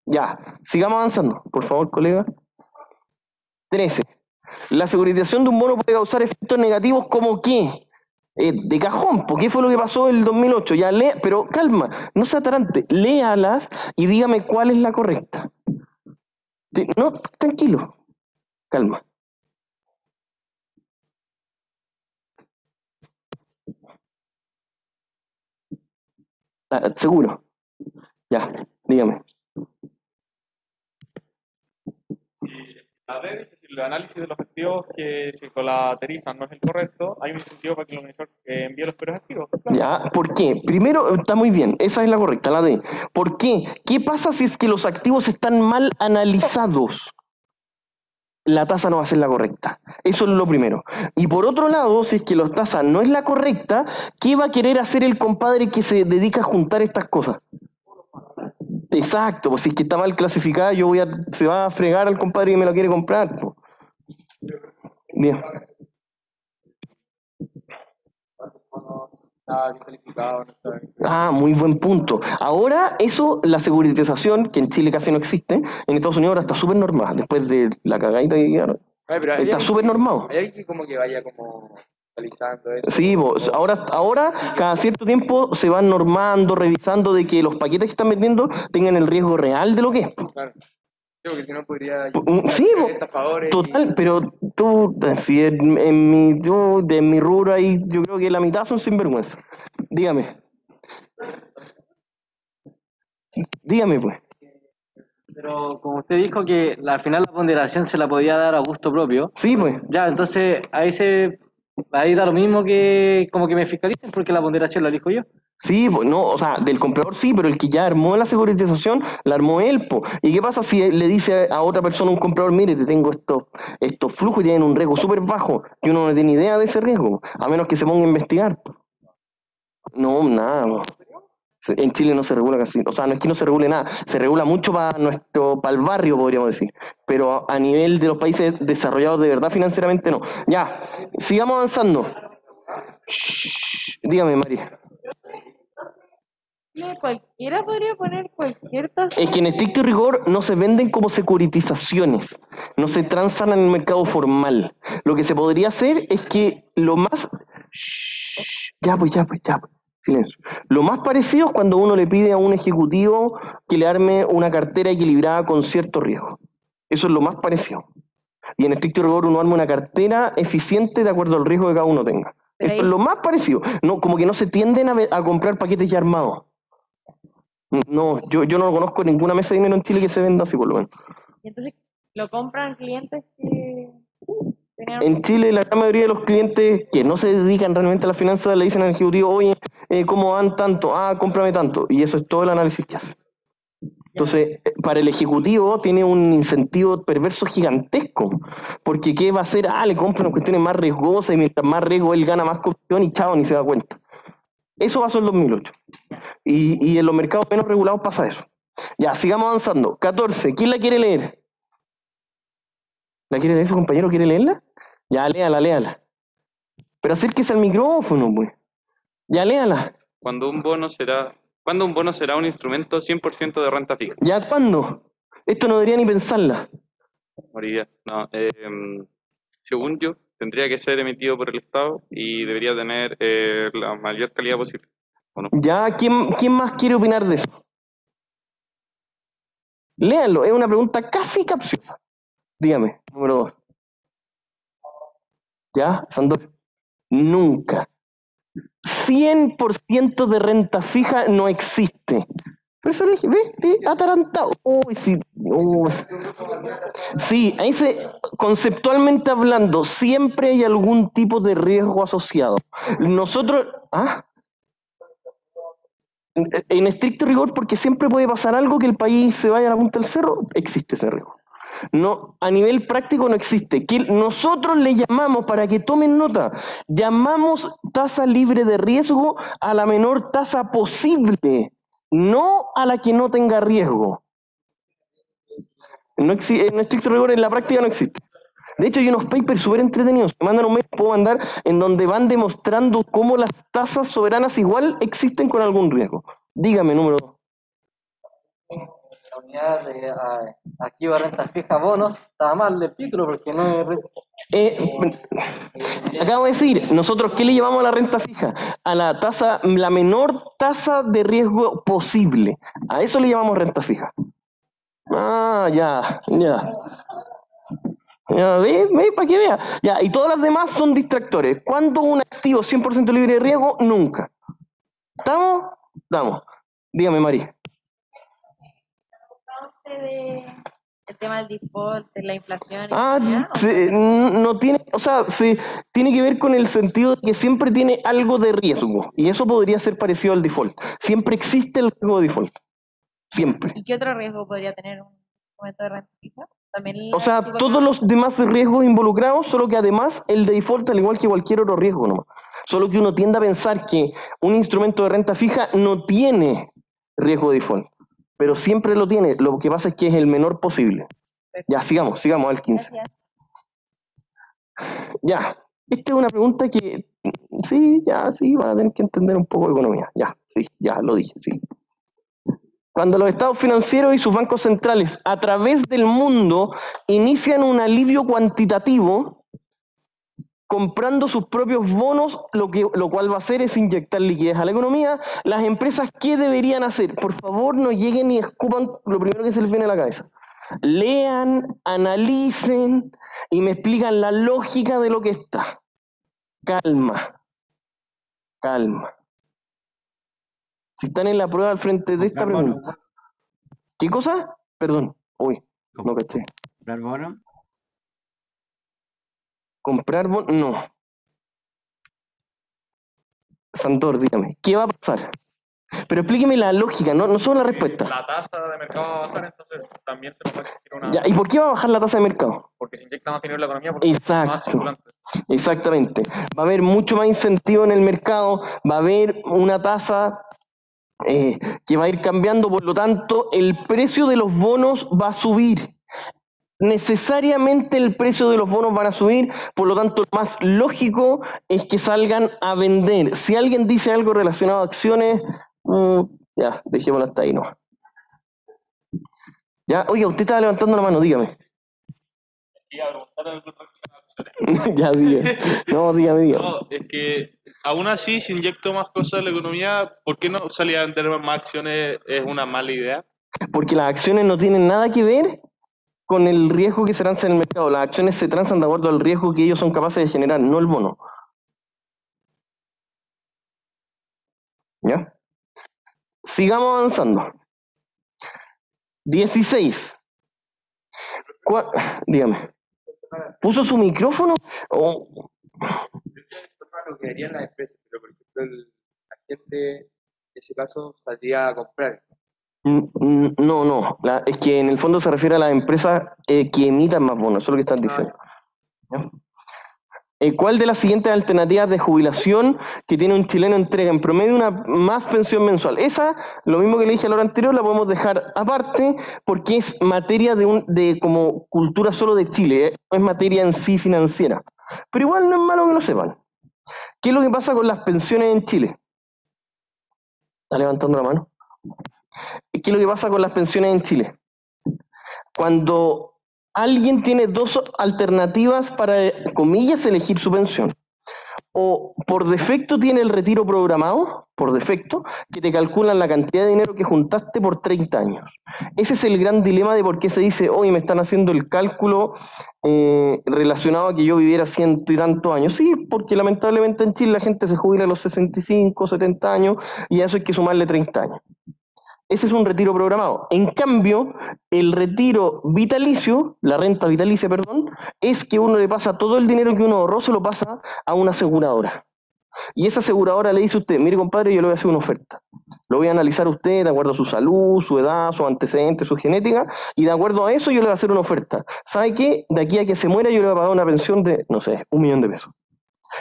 Ya. Sigamos avanzando. Por favor, colega. 13. La securitización de un bono puede causar efectos negativos como qué. De cajón, ¿por qué fue lo que pasó en el 2008? Ya pero calma, no sea atarante, léalas y dígame cuál es la correcta. No, tranquilo, calma. ¿Seguro? Ya, dígame. La D dice, si el análisis de los activos que se colateralizan no es el correcto, hay un incentivo para que el emisor envíe los peores activos. Ya, ¿por qué? Primero, está muy bien, esa es la correcta, la D. ¿Por qué? ¿Qué pasa si es que los activos están mal analizados? La tasa no va a ser la correcta. Eso es lo primero. Y por otro lado, si es que la tasa no es la correcta, ¿qué va a querer hacer el compadre que se dedica a juntar estas cosas? Exacto, pues si es que está mal clasificada, se va a fregar al compadre que me lo quiere comprar. Pues. Bien. Está bien calificado, no está bien. Muy buen punto. Ahora, la securitización, que en Chile casi no existe, en Estados Unidos ahora está súper normal, después de la cagadita que quedaron. Está súper normado. Hay alguien que como que vaya como actualizando eso. Sí, pues, ahora cada cierto tiempo se van normando, revisando de que los paquetes que están vendiendo tengan el riesgo real de lo que es. Claro. Sí, porque si no podría... Sí, total, pero tú, si de mi rubro ahí, yo creo que la mitad son sinvergüenza. Dígame. Dígame, pues. Pero como usted dijo que al final la ponderación se la podía dar a gusto propio. Sí, pues. Ya, entonces ahí da lo mismo que como que me fiscalicen porque la ponderación la elijo yo. Sí, no, o sea, del comprador sí, pero el que ya armó la securitización, la armó él, po. ¿Y qué pasa si le dice a otra persona, un comprador, mire, te tengo estos flujos y tienen un riesgo súper bajo y uno no tiene idea de ese riesgo, a menos que se ponga a investigar? No, nada, po. En Chile no se regula casi, o sea, no es que no se regule nada, se regula mucho para el barrio, podríamos decir, pero a nivel de los países desarrollados de verdad financieramente no. Ya, sigamos avanzando. Shh, dígame, María. Cualquiera podría poner cualquier tasa. Es que en estricto rigor no se venden como securitizaciones, no se transan en el mercado formal. Lo que se podría hacer es que lo más... Shh, ya, pues, silencio. Lo más parecido es cuando uno le pide a un ejecutivo que le arme una cartera equilibrada con cierto riesgo. Eso es lo más parecido. Y en estricto rigor uno arma una cartera eficiente de acuerdo al riesgo que cada uno tenga. Pero Esto ahí- es lo más parecido. No, como que no se tienden a comprar paquetes ya armados. No, yo no conozco ninguna mesa de dinero en Chile que se venda así, por lo menos. Y entonces lo compran clientes que tenían En Chile, la gran mayoría de los clientes que no se dedican realmente a las finanzas le dicen al ejecutivo, oye, ¿cómo van tanto? Ah, cómprame tanto. Y eso es todo el análisis que hace. Entonces, para el ejecutivo tiene un incentivo perverso gigantesco, porque ¿qué va a hacer? Ah, le compran cuestiones más riesgosas y mientras más riesgo él gana más comisión y chao, ni se da cuenta. Eso pasó en 2008. Y en los mercados menos regulados pasa eso. Ya, sigamos avanzando. 14. ¿Quién la quiere leer? ¿La quiere leer su compañero? ¿Quiere leerla? Ya, léala. Pero acérquese al micrófono, pues. Ya, léala. ¿Cuándo un bono será un instrumento 100% de renta fija? ¿Ya cuándo? Esto no debería ni pensarla. Moría. No, según yo, tendría que ser emitido por el Estado y debería tener la mayor calidad posible. ¿O no? Ya, ¿quién más quiere opinar de eso? Léanlo, es una pregunta casi capciosa. Dígame, número 2. ¿Ya, Sandor? Nunca. 100% de renta fija no existe. Pero eso le dije, ¿ves? Atarantado. Uy, sí. Uy. Sí, ahí conceptualmente hablando, siempre hay algún tipo de riesgo asociado. Nosotros, en estricto rigor, porque siempre puede pasar algo que el país se vaya a la punta del cerro, existe ese riesgo. No, a nivel práctico no existe. Que nosotros le llamamos, para que tomen nota, llamamos tasa libre de riesgo a la menor tasa posible, no a la que no tenga riesgo. No en estricto rigor, en la práctica no existe. De hecho, hay unos papers súper entretenidos. Me mandan un mail, puedo mandar, en donde van demostrando cómo las tasas soberanas igual existen con algún riesgo. Dígame, número 2. La unidad de activa renta fija bonos, estaba mal el título porque no es Acabo de decir, nosotros ¿qué le llamamos a la renta fija? A la tasa, la menor tasa de riesgo posible. A eso le llamamos renta fija. Ah, ya. Ya, ve, para que vea. Ya, y todas las demás son distractores. ¿Cuándo un activo 100% libre de riesgo? Nunca. ¿Estamos? Estamos. Dígame, Mari. el tema del default, de la inflación. No tiene, o sea, tiene que ver con el sentido de que siempre tiene algo de riesgo. Y eso podría ser parecido al default. Siempre existe el riesgo de default. Siempre. ¿Y qué otro riesgo podría tener un momento de renta fija? También O sea, todos los demás riesgos involucrados, solo que además el de default, al igual que cualquier otro riesgo nomás. Solo que uno tiende a pensar que un instrumento de renta fija no tiene riesgo de default, pero siempre lo tiene. Lo que pasa es que es el menor posible. Ya, sigamos al 15. Gracias. Ya, esta es una pregunta que sí, van a tener que entender un poco de economía. Ya lo dije, sí. Cuando los estados financieros y sus bancos centrales a través del mundo inician un alivio cuantitativo comprando sus propios bonos, lo cual va a hacer es inyectar liquidez a la economía, las empresas, ¿qué deberían hacer? Por favor, no lleguen y escupan lo primero que se les viene a la cabeza. Lean, analicen y me explican la lógica de lo que está. Calma. Si están en la prueba al frente de esta pregunta. ¿Qué cosa? Perdón. Uy, no caché. ¿Comprar bono? ¿Comprar bono? No. Sandor, dígame, ¿qué va a pasar? Pero explíqueme la lógica, no solo la respuesta. La tasa de mercado va a bajar, entonces también se puede existir una... Ya, ¿y por qué va a bajar la tasa de mercado? Porque se inyecta más dinero en la economía, porque es más Exacto, circulante. exactamente. Va a haber mucho más incentivo en el mercado, va a haber una tasa que va a ir cambiando, por lo tanto, el precio de los bonos va a subir. Necesariamente el precio de los bonos van a subir, por lo tanto, lo más lógico es que salgan a vender. Si alguien dice algo relacionado a acciones, ya, dejémoslo hasta ahí, ¿no? Ya, oiga, usted estaba levantando la mano, dígame. Ya, dígame. No, dígame. No, es que aún así, si inyecto más cosas en la economía, ¿por qué no salir a vender más acciones? ¿Es una mala idea? Porque las acciones no tienen nada que ver con el riesgo que se transa en el mercado. Las acciones se transan de acuerdo al riesgo que ellos son capaces de generar, no el bono. ¿Ya? Sigamos avanzando. 16. Dígame. ¿Puso su micrófono? Lo que harían las empresas, pero por ejemplo, la gente en ese caso saldría a comprar. No. Es que en el fondo se refiere a las empresas que emitan más bonos, eso es lo que están diciendo. ¿Ya? ¿Cuál de las siguientes alternativas de jubilación que tiene un chileno entrega en promedio una más pensión mensual? Esa, lo mismo que le dije a la hora anterior, la podemos dejar aparte porque es materia de como cultura solo de Chile, no es materia en sí financiera. Pero igual no es malo que lo sepan. ¿Qué es lo que pasa con las pensiones en Chile? ¿Está levantando la mano? ¿Qué es lo que pasa con las pensiones en Chile? Cuando alguien tiene dos alternativas para, comillas, elegir su pensión. O por defecto tiene el retiro programado, por defecto, que te calculan la cantidad de dinero que juntaste por 30 años. Ese es el gran dilema de por qué se dice, hoy me están haciendo el cálculo relacionado a que yo viviera 100 y tantos años. Sí, porque lamentablemente en Chile la gente se jubila a los 65, 70 años y a eso hay que sumarle 30 años. Ese es un retiro programado. En cambio, el retiro vitalicio, la renta vitalicia, perdón, es que uno le pasa todo el dinero que uno ahorró, se lo pasa a una aseguradora. Y esa aseguradora le dice a usted, mire compadre, yo le voy a hacer una oferta. Lo voy a analizar a usted de acuerdo a su salud, su edad, sus antecedentes, su genética, y de acuerdo a eso yo le voy a hacer una oferta. ¿Sabe qué? De aquí a que se muera yo le voy a pagar una pensión de, no sé, 1.000.000 de pesos.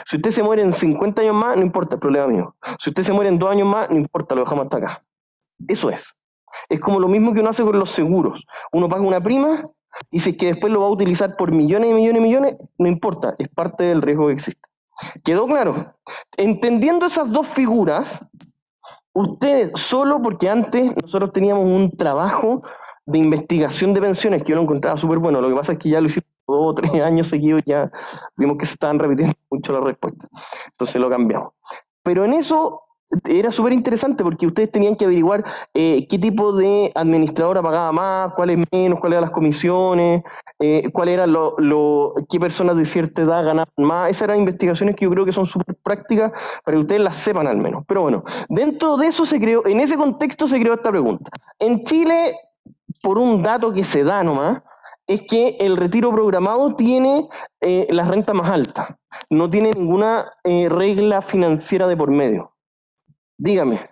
Si usted se muere en 50 años más, no importa, el problema mío. Si usted se muere en 2 años más, no importa, lo dejamos hasta acá. Eso es. Es como lo mismo que uno hace con los seguros. Uno paga una prima y si es que después lo va a utilizar por millones y millones y millones, no importa, es parte del riesgo que existe. ¿Quedó claro? Entendiendo esas dos figuras, ustedes, solo porque antes nosotros teníamos un trabajo de investigación de pensiones que yo lo encontraba súper bueno, lo que pasa es que ya lo hicimos 2 o 3 años seguidos, ya vimos que se estaban repitiendo mucho las respuestas, entonces lo cambiamos. Pero en eso era súper interesante porque ustedes tenían que averiguar qué tipo de administradora pagaba más, cuáles menos, cuáles eran las comisiones, cuál era qué personas de cierta edad ganaban más. Esas eran investigaciones que yo creo que son súper prácticas para que ustedes las sepan al menos. Pero bueno, dentro de eso se creó, en ese contexto se creó esta pregunta. En Chile, por un dato que se da nomás, es que el retiro programado tiene las rentas más altas. No tiene ninguna regla financiera de por medio. Dígame.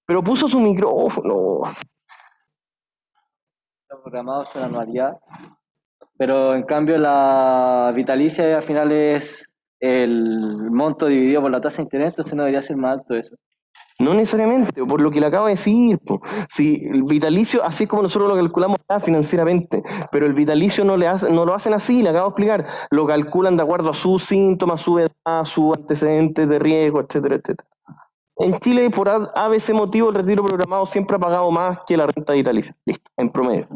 Pero puso su micrófono. Está programado es una anualidad, pero en cambio la vitalicia al final es el monto dividido por la tasa de interés, entonces no debería ser más alto eso. No necesariamente, por lo que le acabo de decir. Si el vitalicio, así es como nosotros lo calculamos financieramente, pero el vitalicio no lo hacen así, le acabo de explicar. Lo calculan de acuerdo a sus síntomas, su edad, sus antecedentes de riesgo, etcétera, etcétera. En Chile, por ABC motivo, el retiro programado siempre ha pagado más que la renta vitalicia. Listo, en promedio.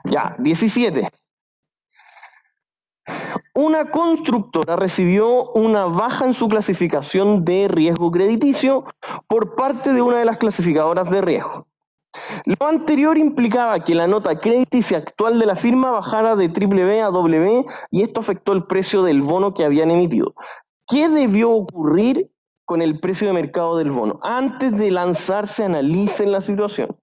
Ya, 17. Una constructora recibió una baja en su clasificación de riesgo crediticio por parte de una de las clasificadoras de riesgo. Lo anterior implicaba que la nota crediticia actual de la firma bajara de BBB a AA y esto afectó el precio del bono que habían emitido. ¿Qué debió ocurrir con el precio de mercado del bono? Antes de lanzarse, analicen la situación.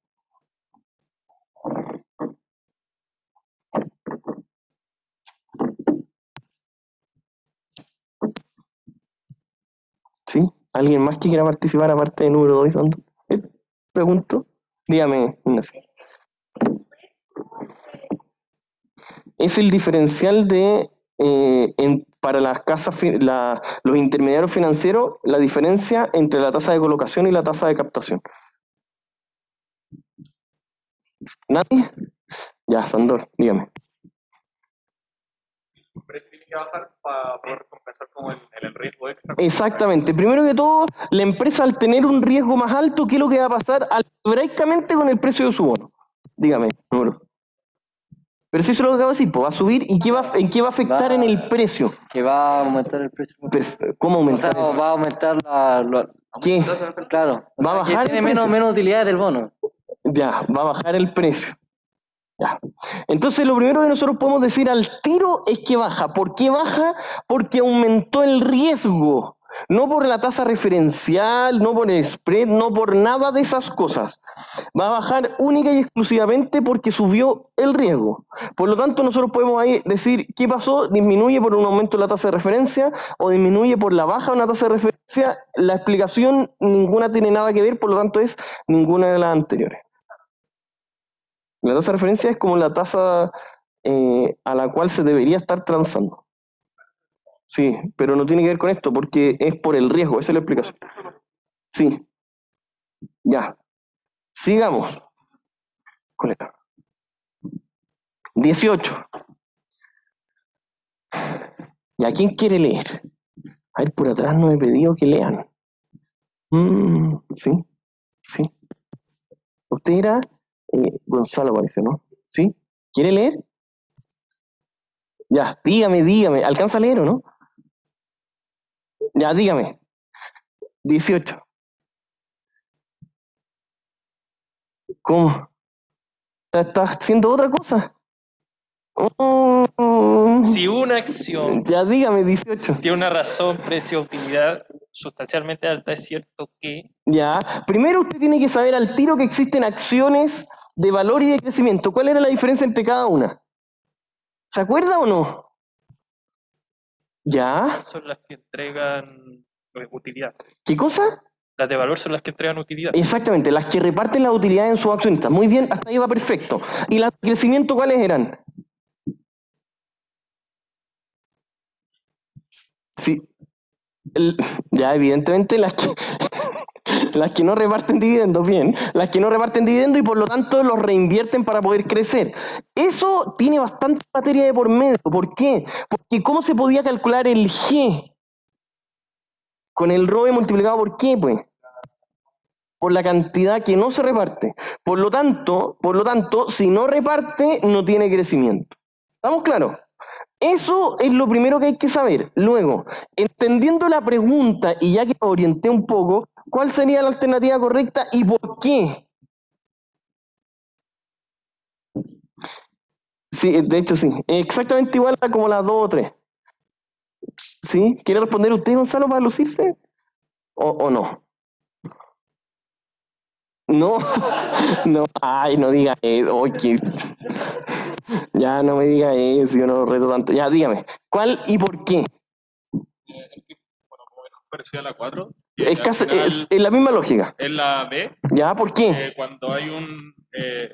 ¿Sí? ¿Alguien más que quiera participar aparte de número 2, Sandor? Pregunto. Dígame, Ignacio. Es el diferencial de para las casas, los intermediarios financieros, la diferencia entre la tasa de colocación y la tasa de captación. ¿Nadie? Ya, Sandor, dígame. El precio tiene que bajar para poder compensar como el riesgo extra. Exactamente. Primero que todo, la empresa al tener un riesgo más alto, ¿qué es lo que va a pasar algebraicamente con el precio de su bono? Dígame, número. Pero si eso es lo que acabo de decir, pues va a subir y ¿en qué va a afectar en el precio? Que va a aumentar el precio. ¿Cómo aumentar? O sea, va a aumentar ¿Qué? Claro. ¿Va a bajar tiene el precio? menos utilidad del bono. Ya, va a bajar el precio. Ya. Entonces lo primero que nosotros podemos decir al tiro es que baja. ¿Por qué baja? Porque aumentó el riesgo. No por la tasa referencial, no por el spread, no por nada de esas cosas. Va a bajar única y exclusivamente porque subió el riesgo. Por lo tanto, nosotros podemos ahí decir, ¿qué pasó? ¿Disminuye por un aumento de la tasa de referencia o disminuye por la baja de una tasa de referencia? La explicación ninguna tiene nada que ver, por lo tanto es ninguna de las anteriores. La tasa de referencia es como la tasa a la cual se debería estar transando. Sí, pero no tiene que ver con esto, porque es por el riesgo, esa es la explicación. Sí, ya. Sigamos. Colega. 18. ¿Ya quién quiere leer? A ver, por atrás no he pedido que lean. Sí, sí. Usted era Gonzalo, parece, ¿no? ¿Sí? ¿Quiere leer? Ya, dígame. ¿Alcanza a leer o no? Ya, dígame. 18. ¿Cómo? ¿Estás haciendo otra cosa? Si una acción Ya, dígame, 18. tiene una razón, precio, utilidad sustancialmente alta, es cierto que... Ya, primero usted tiene que saber al tiro que existen acciones de valor y de crecimiento. ¿Cuál era la diferencia entre cada una? ¿Se acuerda o no? Ya. Son las que entregan utilidad. ¿Qué cosa? Las de valor son las que entregan utilidad. Exactamente, las que reparten la utilidad en sus accionistas. Muy bien, hasta ahí va perfecto. ¿Y las de crecimiento cuáles eran? Sí. Ya, evidentemente las que... las que no reparten dividendos, bien, las que no reparten dividendos y por lo tanto los reinvierten para poder crecer. Eso tiene bastante materia de por medio. ¿Por qué? Porque ¿cómo se podía calcular el G? Con el ROE multiplicado por qué, pues. Por la cantidad que no se reparte. Por lo tanto, si no reparte, no tiene crecimiento. ¿Estamos claros? Eso es lo primero que hay que saber. Luego, entendiendo la pregunta y ya que me orienté un poco, ¿cuál sería la alternativa correcta y por qué? Sí, de hecho sí. Exactamente igual a como las 2 o 3. ¿Sí? ¿Quiere responder usted, Gonzalo, para lucirse? ¿O no? No, no, ay, no diga eso. Oye, ya no me diga eso, yo no reto tanto. Ya, dígame, ¿cuál y por qué? Bueno, como es parecido a la 4. Es la misma lógica. Es la B. ¿Ya? ¿Por qué? Cuando hay un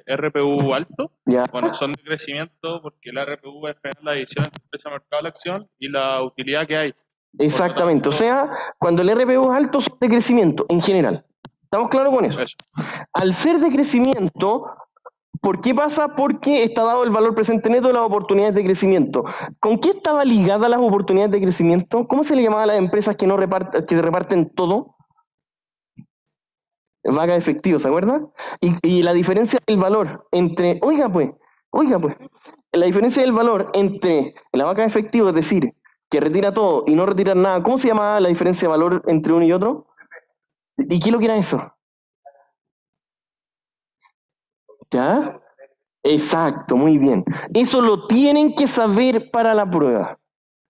RPU alto, Ya. bueno, son de crecimiento porque el RPU es la división entre el precio de mercado de la acción y la utilidad que hay. Exactamente, o sea, cuando el RPU es alto son de crecimiento, en general. ¿Estamos claros con eso? Al ser de crecimiento, ¿por qué pasa? Porque está dado el valor presente neto de las oportunidades de crecimiento. ¿Con qué estaba ligada las oportunidades de crecimiento? ¿Cómo se le llamaba a las empresas que reparten todo? Vaga de efectivo, ¿se acuerda? Y la diferencia del valor entre, oiga pues, la diferencia del valor entre la vaca de efectivo, es decir, que retira todo y no retira nada, ¿cómo se llamaba la diferencia de valor entre uno y otro? ¿Y qué es lo que era eso? ¿Ya? Exacto, muy bien. Eso lo tienen que saber para la prueba.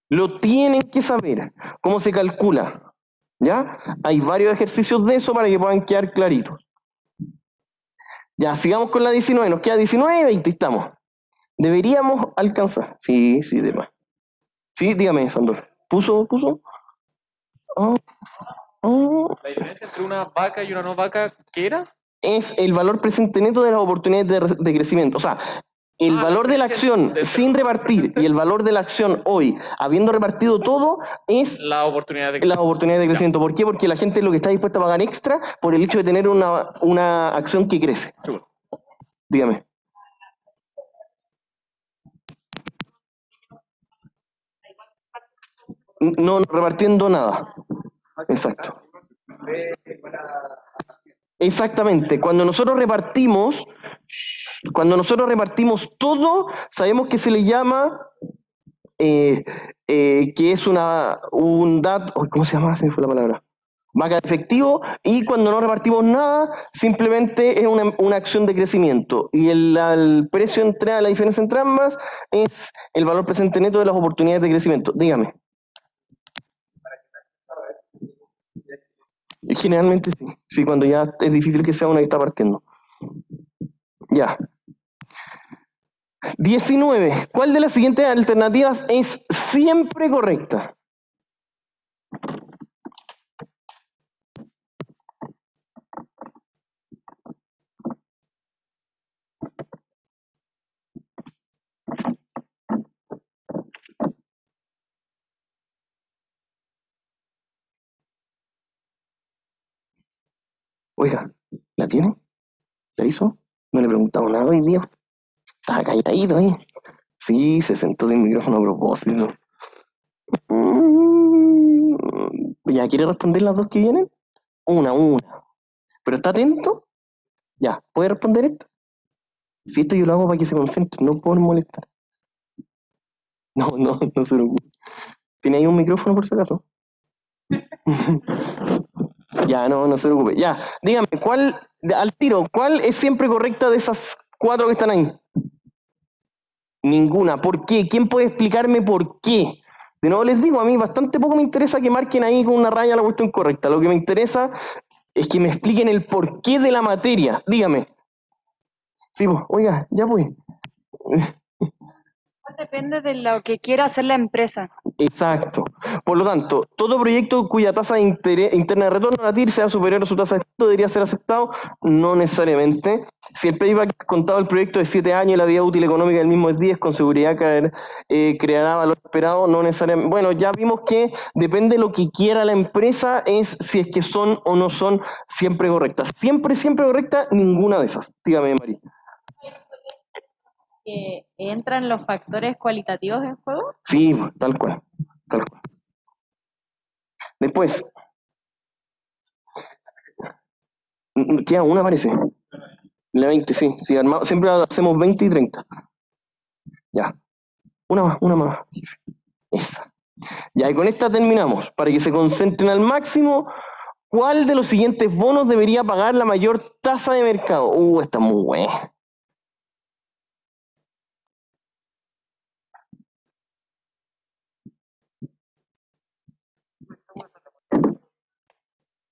Lo tienen que saber. ¿Cómo se calcula? ¿Ya? Hay varios ejercicios de eso para que puedan quedar claritos. Ya, sigamos con la 19. Nos queda 19 y 20, estamos. Deberíamos alcanzar. Sí, demás. Sí, dígame, Sandor. ¿Puso? Oh, La diferencia entre una vaca y una no vaca, ¿qué era? Es el valor presente neto de las oportunidades de crecimiento. O sea, el valor de la acción sin repartir y el valor de la acción hoy, habiendo repartido todo, es La oportunidad de la oportunidad de crecimiento. ¿Por qué? Porque la gente es lo que está dispuesta a pagar extra por el hecho de tener una acción que crece. Seguro. Dígame. No repartiendo nada. Exacto. Exactamente. Cuando nosotros repartimos todo, sabemos que se le llama que es un dato, ¿cómo se llama? Se me fue la palabra. Vaca de efectivo, y cuando no repartimos nada, simplemente es una acción de crecimiento. Y el precio la diferencia entre ambas es el valor presente neto de las oportunidades de crecimiento. Dígame. Y generalmente sí. Sí, cuando ya es difícil que sea una que está partiendo. Ya. 19. ¿Cuál de las siguientes alternativas es siempre correcta? Oiga, ¿la tiene? ¿La hizo? No le he preguntado nada hoy día. Estaba calladito ahí. Sí, se sentó sin micrófono a propósito. ¿Ya quiere responder las dos que vienen? Una. ¿Pero está atento? Ya, ¿puede responder esto? Si esto yo lo hago para que se concentre, no por molestar. No se preocupe. ¿Tiene ahí un micrófono por si acaso? Ya, no se preocupe. Ya, dígame, al tiro, ¿cuál es siempre correcta de esas 4 que están ahí? Ninguna. ¿Por qué? ¿Quién puede explicarme por qué? De nuevo les digo, a mí bastante poco me interesa que marquen ahí con una raya la cuestión correcta. Lo que me interesa es que me expliquen el porqué de la materia. Dígame. Sí, pues, oiga, ya pues. Depende de lo que quiera hacer la empresa. Exacto. Por lo tanto, todo proyecto cuya tasa interna de retorno a la TIR sea superior a su tasa de efecto debería ser aceptado. No necesariamente. Si el payback contado del proyecto es 7 años y la vida útil económica del mismo es 10, con seguridad creará valor esperado. No necesariamente. Bueno, ya vimos que depende de lo que quiera la empresa, es si es que son o no son siempre correctas. Siempre correcta, ninguna de esas. Dígame, Mari. ¿Entran los factores cualitativos en juego? Sí, tal cual. Después, queda una, parece. La 20, sí. Siempre hacemos 20 y 30. Ya. Una más. Esa. Ya, y con esta terminamos. Para que se concentren al máximo, ¿cuál de los siguientes bonos debería pagar la mayor tasa de mercado? Está muy buena.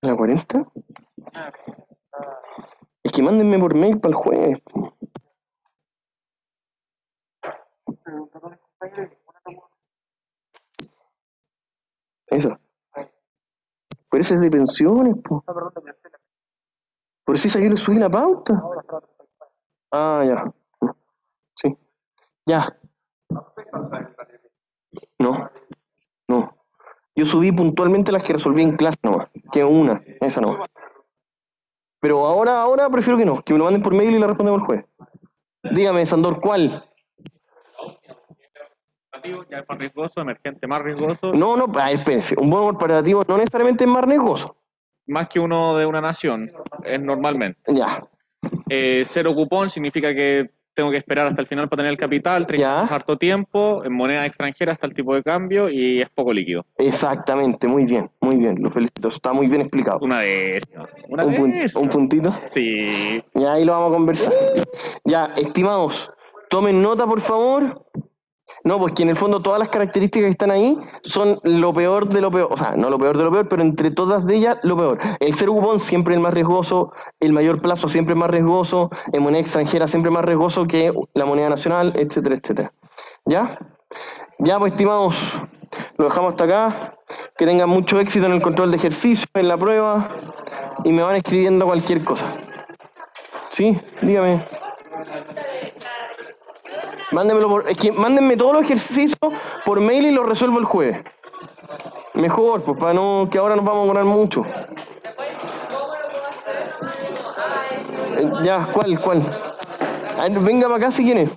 ¿La 40? Es que mándenme por mail para el jueves. Eso. Pero ese es de pensiones, po. Por si yo le subí la pauta. Ah, ya. Sí. Ya. No. Yo subí puntualmente las que resolví en clase nomás. Que una. Esa nomás. Pero ahora prefiero que no. Que me lo manden por mail y la respondemos el jueves. Dígame, Sandor, ¿cuál? Ya es más riesgoso, emergente más riesgoso. No, espérense. Un bono corporativo no necesariamente es más riesgoso. Más que uno de una nación, es normalmente. Ya. Cero cupón significa que tengo que esperar hasta el final para tener el capital, harto tiempo, en moneda extranjera hasta el tipo de cambio y es poco líquido. Exactamente, muy bien, lo felicito, está muy bien explicado. Una décima. ¿Un puntito? Sí. Ya ahí lo vamos a conversar. Ya, estimados, tomen nota por favor. No, pues que en el fondo todas las características que están ahí son lo peor de lo peor. O sea, no lo peor de lo peor, pero entre todas de ellas, lo peor. El cero cupón siempre es el más riesgoso, el mayor plazo siempre es más riesgoso, en moneda extranjera siempre es más riesgoso que la moneda nacional, etcétera. ¿Ya? Ya, pues, estimados, lo dejamos hasta acá. que tengan mucho éxito en el control de ejercicio, en la prueba, y me van escribiendo cualquier cosa. ¿Sí? Dígame. Mándenme todos los ejercicios por mail y los resuelvo el jueves. Mejor, pues para no, que ahora nos vamos a demorar mucho. Ya, ¿cuál? A ver, venga para acá si quiere.